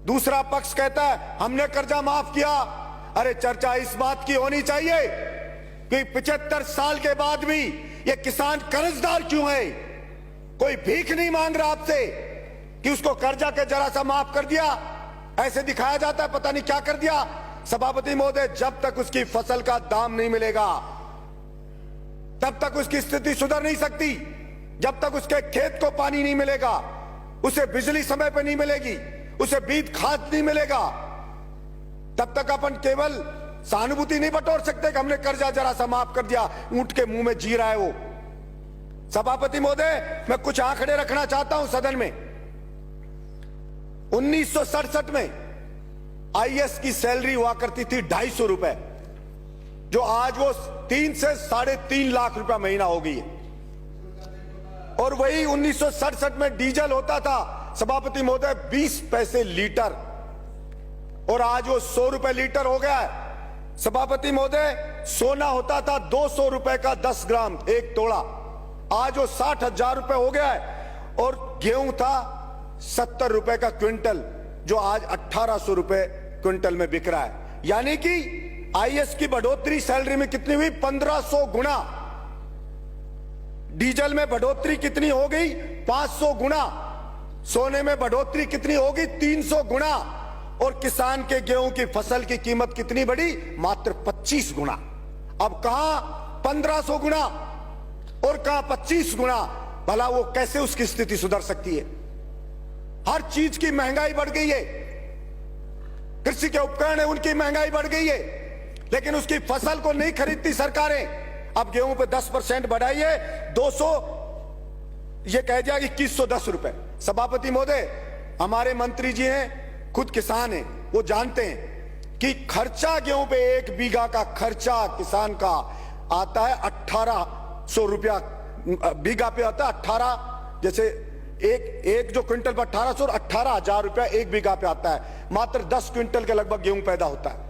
दूसरा पक्ष कहता है हमने कर्जा माफ किया। अरे चर्चा इस बात की होनी चाहिए कि 75 साल के बाद भी ये किसान कर्जदार क्यों है। कोई भीख नहीं मांग रहा आपसे कि उसको कर्जा के जरा सा माफ कर दिया, ऐसे दिखाया जाता है पता नहीं क्या कर दिया। सभापति महोदय, जब तक उसकी फसल का दाम नहीं मिलेगा तब तक उसकी स्थिति सुधर नहीं सकती। जब तक उसके खेत को पानी नहीं मिलेगा, उसे बिजली समय पर नहीं मिलेगी, उसे बीज खाद नहीं मिलेगा, तब तक अपन केवल सहानुभूति नहीं बटोर सकते कि हमने कर्जा जरा सा माफ कर दिया, ऊंट के मुंह में जी रहा है वो। सभापति महोदय, मैं कुछ आंकड़े रखना चाहता हूं सदन में। 1967 में आईएएस की सैलरी हुआ करती थी 250 रुपए, जो आज वो 3 से 3.5 लाख रुपया महीना हो गई है। और वही 1967 में डीजल होता था सभापति महोदय 20 पैसे लीटर, और आज वो 100 रुपए लीटर हो गया है। सभापति महोदय, सोना होता था 200 रुपए का 10 ग्राम 1 तोला, आज वो 60,000 रुपए हो गया है। और गेहूं था 70 रुपए का क्विंटल, जो आज 1800 रुपए क्विंटल में बिक रहा है। यानी कि आईएएस की बढ़ोतरी सैलरी में कितनी हुई? 1500 गुना। डीजल में बढ़ोतरी कितनी हो गई? 500 गुना। सोने में बढ़ोतरी कितनी होगी? 300 गुना। और किसान के गेहूं की फसल की कीमत कितनी बढ़ी? मात्र 25 गुना। अब कहां 1500 गुना और कहां 25 गुना। भला वो कैसे उसकी स्थिति सुधर सकती है? हर चीज की महंगाई बढ़ गई है, कृषि के उपकरण है उनकी महंगाई बढ़ गई है, लेकिन उसकी फसल को नहीं खरीदती सरकारें। अब गेहूं पे 10% बढ़ाइए, 200 ये कह दिया 2110 रुपए। सभापति महोदय, हमारे मंत्री जी हैं, खुद किसान हैं, वो जानते हैं कि खर्चा गेहूं पे 1 बीघा का खर्चा किसान का आता है 1800 रुपया बीघा पे आता है। 18 जैसे एक जो क्विंटल पर 1800 और 18,000 रुपया 1 बीघा पे आता है। मात्र 10 क्विंटल के लगभग गेहूं पैदा होता है।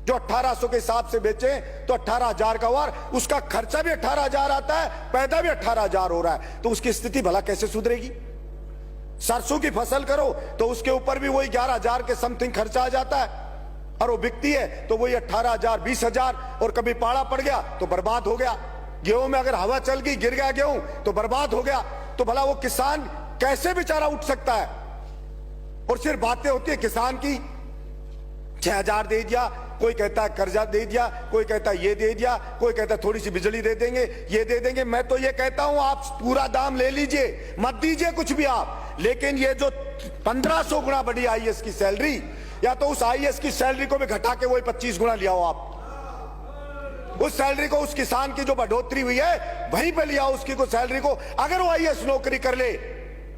जो 1800 के हिसाब से बेचे तो 18,000 का हुआ, उसका खर्चा भी 18,000 आता है, पैदा भी 18,000 हो रहा है, तो उसकी स्थिति भला कैसे सुधरेगी? सरसों की फसल करो तो उसके ऊपर भी वही 11,000 के समथिंग खर्चा आ जाता है, और वो बिकती है तो वही 18,000 20,000, और कभी पाड़ा पड़ गया तो बर्बाद हो गया। गेहूं में अगर हवा चल गई, गिर गया गेहूं तो बर्बाद हो गया। तो भला वो किसान कैसे बेचारा उठ सकता है? और सिर्फ बातें होती है किसान की, 6,000 दे दिया, कोई कहता है कर्जा दे दिया, कोई कहता है ये दे दिया, कोई कहता है थोड़ी सी बिजली दे देंगे, ये दे देंगे। मैं तो ये कहता हूं आप पूरा दाम ले लीजिए, मत दीजिए कुछ भी आप, लेकिन ये जो 1500 गुना बढ़ी आईएएस की सैलरी, या तो उस आईएएस की सैलरी को भी घटा के वही 25 गुना लिया हो आप। उस सैलरी को, उस किसान की जो बढ़ोतरी हुई है वहीं पे लिया उसकी को सैलरी को। अगर वो आईएएस नौकरी कर ले,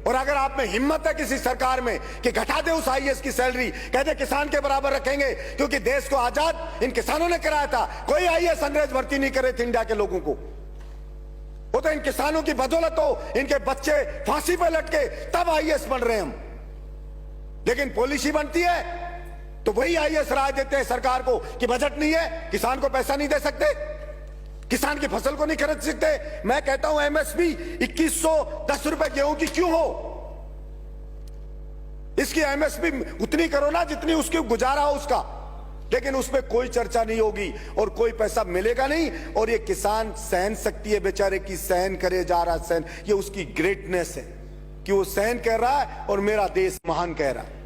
और अगर आप में हिम्मत है किसी सरकार में कि घटा दे उस आईएएस की सैलरी, कहते किसान के बराबर रखेंगे, क्योंकि देश को आजाद इन किसानों ने कराया था। कोई आईएएस अंग्रेज भर्ती नहीं करे थे इंडिया के लोगों को, वो तो इन किसानों की बदौलत हो, इनके बच्चे फांसी पे लटके तब आईएएस बन रहे हम। लेकिन पॉलिसी बनती है तो वही आईएएस राय देते हैं सरकार को कि बजट नहीं है, किसान को पैसा नहीं दे सकते, किसान की फसल को नहीं खरीद सकते। मैं कहता हूं एमएसपी 2110 रुपए गेहूं की क्यों हो? इसकी एमएसपी उतनी करो ना जितनी उसकी गुजारा हो उसका, लेकिन उसमें कोई चर्चा नहीं होगी और कोई पैसा मिलेगा नहीं। और ये किसान सहन शक्ति है बेचारे की, सहन करे जा रहा सहन, ये उसकी ग्रेटनेस है कि वो सहन कर रहा है और मेरा देश महान कह रहा है।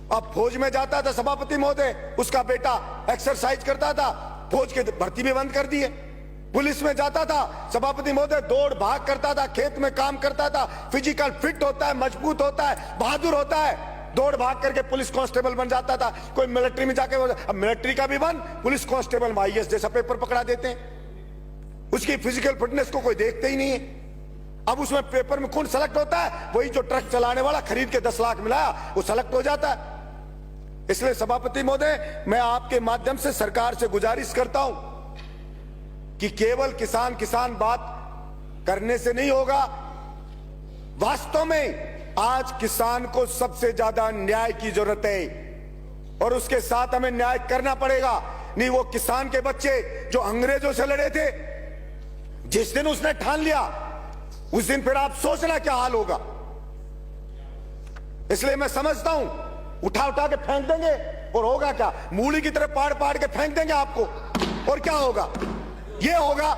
अब फौज में जाता था सभापति महोदय, उसका बेटा एक्सरसाइज करता था, फौज की भर्ती भी बंद कर दी है। पुलिस में जाता था सभापति महोदय, दौड़ भाग करता था, खेत में काम करता था, फिजिकल फिट होता है, मजबूत होता है, बहादुर होता है, दौड़ भाग करके पुलिस कांस्टेबल बन जाता था। कोई मिलिट्री में जाके, अब मिलिट्री का भी बन, पुलिस कांस्टेबल में आईएएस जैसा पेपर पकड़ा देते हैं। उसकी फिजिकल फिटनेस को कोई देखते ही नहीं है। अब उसमें पेपर में कौन सेलेक्ट होता है? वही जो ट्रक चलाने वाला खरीद के 10 लाख मिलाया वो सेलेक्ट हो जाता है। इसलिए सभापति महोदय, मैं आपके माध्यम से सरकार से गुजारिश करता हूं कि केवल किसान किसान बात करने से नहीं होगा। वास्तव में आज किसान को सबसे ज्यादा न्याय की जरूरत है और उसके साथ हमें न्याय करना पड़ेगा। नहीं, वो किसान के बच्चे जो अंग्रेजों से लड़े थे, जिस दिन उसने ठान लिया उस दिन फिर आप सोचना क्या हाल होगा। इसलिए मैं समझता हूं उठा उठा के फेंक देंगे और होगा क्या, मूली की तरह पाड़ पाड़ के फेंक देंगे आपको, और क्या होगा, ये होगा।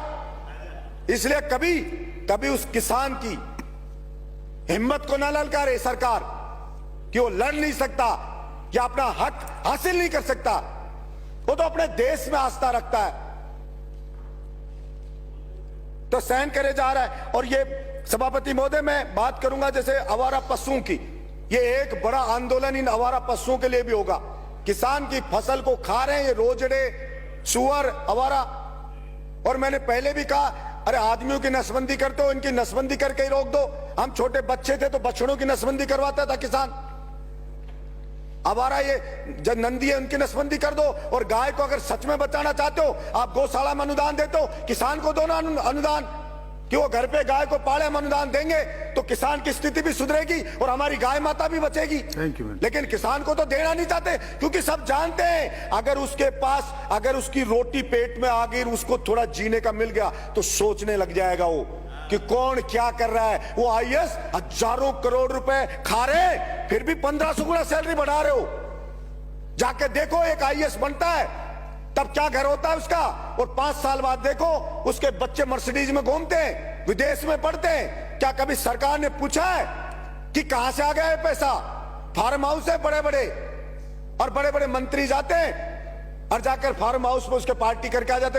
इसलिए कभी कभी उस किसान की हिम्मत को न ललकारे सरकार कि वो लड़ नहीं सकता या अपना हक हासिल नहीं कर सकता। वो तो अपने देश में आस्था रखता है तो सहन करे जा रहा है। और ये सभापति महोदय, मैं बात करूंगा जैसे आवारा पशुओं की, ये एक बड़ा आंदोलन इन आवारा पशुओं के लिए भी होगा। किसान की फसल को खा रहे हैं ये रोजड़े, सुअर, आवारा। और मैंने पहले भी कहा, अरे आदमियों की नसबंदी करते हो, इनकी नसबंदी करके ही रोक दो। हम छोटे बच्चे थे तो बछड़ों की नसबंदी करवाता था किसान। आवारा ये जो नंदी है उनकी नसबंदी कर दो। और गाय को अगर सच में बचाना चाहते हो, आप गौशाला में अनुदान देते हो, किसान को दो ना अनुदान, कि वो घर पे गाय को पाले। हम अनुदान देंगे तो किसान की स्थिति भी सुधरेगी और हमारी गाय माता भी बचेगी। लेकिन किसान को तो देना नहीं चाहते, क्योंकि सब जानते हैं अगर उसके पास, अगर उसकी रोटी पेट में आ गई, उसको थोड़ा जीने का मिल गया तो सोचने लग जाएगा वो कि कौन क्या कर रहा है। वो आईएएस हजारों करोड़ रुपए खा रहे, फिर भी 1500 गुना सैलरी बढ़ा रहे हो। जाके देखो एक आईएएस बनता है तब क्या घर होता है उसका, और 5 साल बाद देखो उसके बच्चे मर्सिडीज में घूमते हैं, विदेश में पढ़ते हैं। क्या कभी सरकार ने पूछा है कि कहां से आ गया है पैसा? फार्म हाउस है बड़े बड़े, और बड़े बड़े मंत्री जाते हैं और जाकर फार्म हाउस में उसके पार्टी करके आ जाते।